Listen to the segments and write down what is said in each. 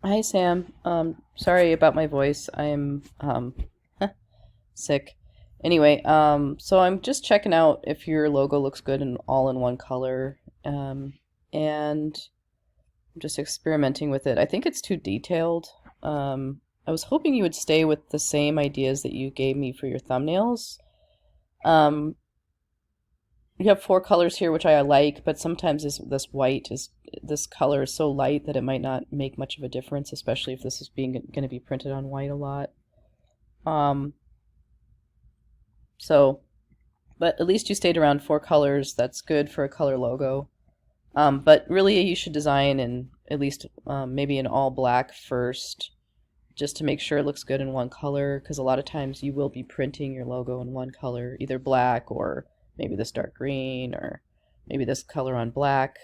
Hi Sam. Sorry about my voice. I'm sick. Anyway, so I'm just checking out if your logo looks good and all in one color. And I'm just experimenting with it. I think it's too detailed. I was hoping you would stay with the same ideas that you gave me for your thumbnails. Um, you have four colors here, which I like, but sometimes this color is so light that it might not make much of a difference, especially if this is being going to be printed on white a lot. Um, so, but at least you stayed around four colors. That's good for a color logo. But really, you should design in at least maybe an all black first, just to make sure it looks good in one color. Because a lot of times you will be printing your logo in one color, either black or maybe this dark green or maybe this color on black.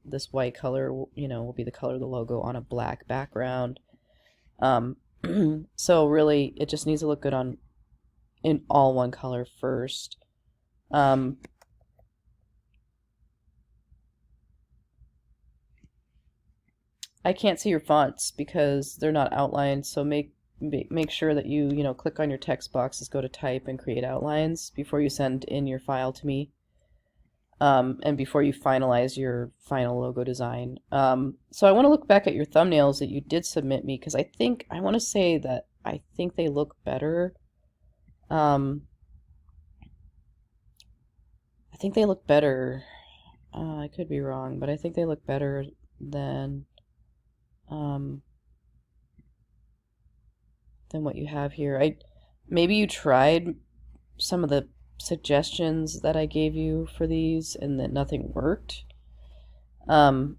This white color, will be the color of the logo on a black background. Um, so really, it just needs to look good on in all one color first. Um, I can't see your fonts because they're not outlined, so make sure that you click on your text boxes, go to type and create outlines before you send in your file to me. And before you finalize your final logo design. So I want to look back at your thumbnails that you did submit me because I want to say that I think they look better. Um, I think they look better. I could be wrong, but I think they look better than um, than what you have here. I maybe you tried some of the suggestions that I gave you for these and that nothing worked. Um,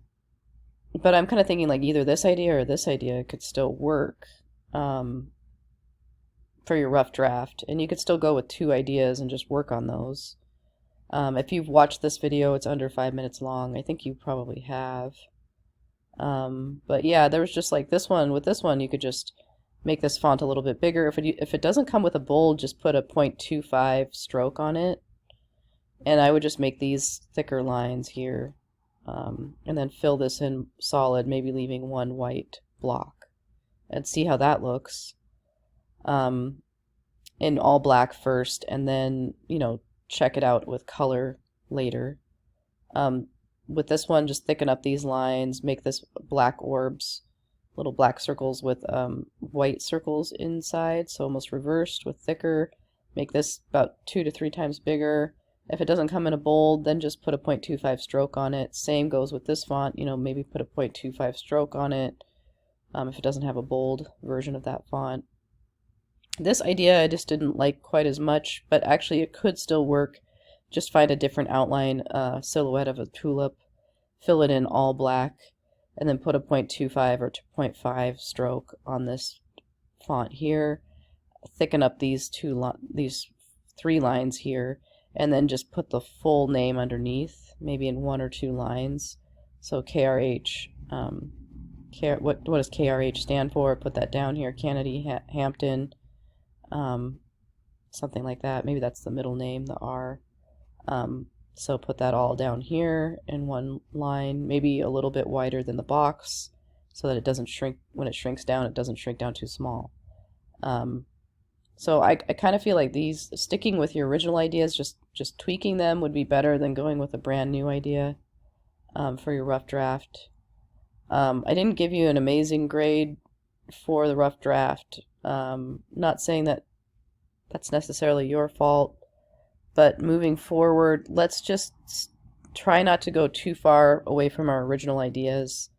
but I'm kind of thinking like either this idea or this idea could still work um, for your rough draft, and you could still go with two ideas and just work on those. If you've watched this video, it's under 5 minutes long. I think you probably have. But yeah, there was just like this one. With this one, you could just make this font a little bit bigger. If it doesn't come with a bold, just put a 0.25 stroke on it, and I would just make these thicker lines here, and then fill this in solid, maybe leaving one white block, and see how that looks. Um, in all black first, and then check it out with color later. Um, with this one, just thicken up these lines, make this black orbs, little black circles with white circles inside, so almost reversed with thicker. Make this about 2 to 3 times bigger. If it doesn't come in a bold, then just put a 0.25 stroke on it. Same goes with this font, maybe put a 0.25 stroke on it if it doesn't have a bold version of that font. This idea I just didn't like quite as much, but actually it could still work. Just find a different outline, silhouette of a tulip, fill it in all black, and then put a 0.25 or 2.5 stroke on this font here. Thicken up these three lines here, and then just put the full name underneath, maybe in one or two lines. So KRH, what does KRH stand for? Put that down here. Kennedy Hampton, um, something like that. Maybe that's the middle name, the R. So put that all down here in one line, maybe a little bit wider than the box so that it doesn't shrink. When it shrinks down, it doesn't shrink down too small. So I kind of feel like these sticking with your original ideas, just tweaking them would be better than going with a brand new idea for your rough draft. I didn't give you an amazing grade for the rough draft. Not saying that that's necessarily your fault, but moving forward, let's just try not to go too far away from our original ideas.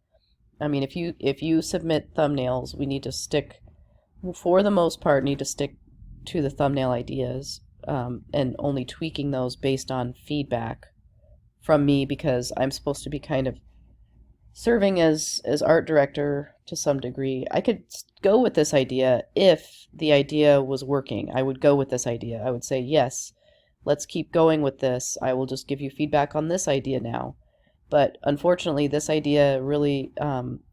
I mean, if you submit thumbnails, we need to stick, for the most part, need to stick to the thumbnail ideas, and only tweaking those based on feedback from me because I'm supposed to be kind of serving as art director to some degree. I could go with this idea if the idea was working. I would go with this idea. I would say, yes, let's keep going with this. I will just give you feedback on this idea now. But unfortunately, this idea really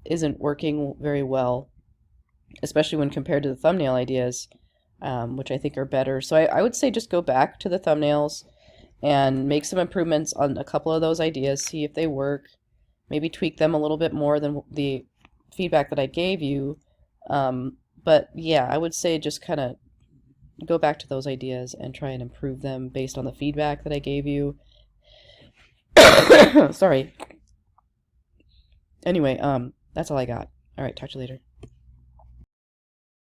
isn't working very well, especially when compared to the thumbnail ideas, which I think are better. So I would say just go back to the thumbnails and make some improvements on a couple of those ideas, see if they work, maybe tweak them a little bit more than the feedback that I gave you. But yeah, I would say just kind of go back to those ideas and try and improve them based on the feedback that I gave you. Sorry. Anyway, that's all I got. All right, talk to you later.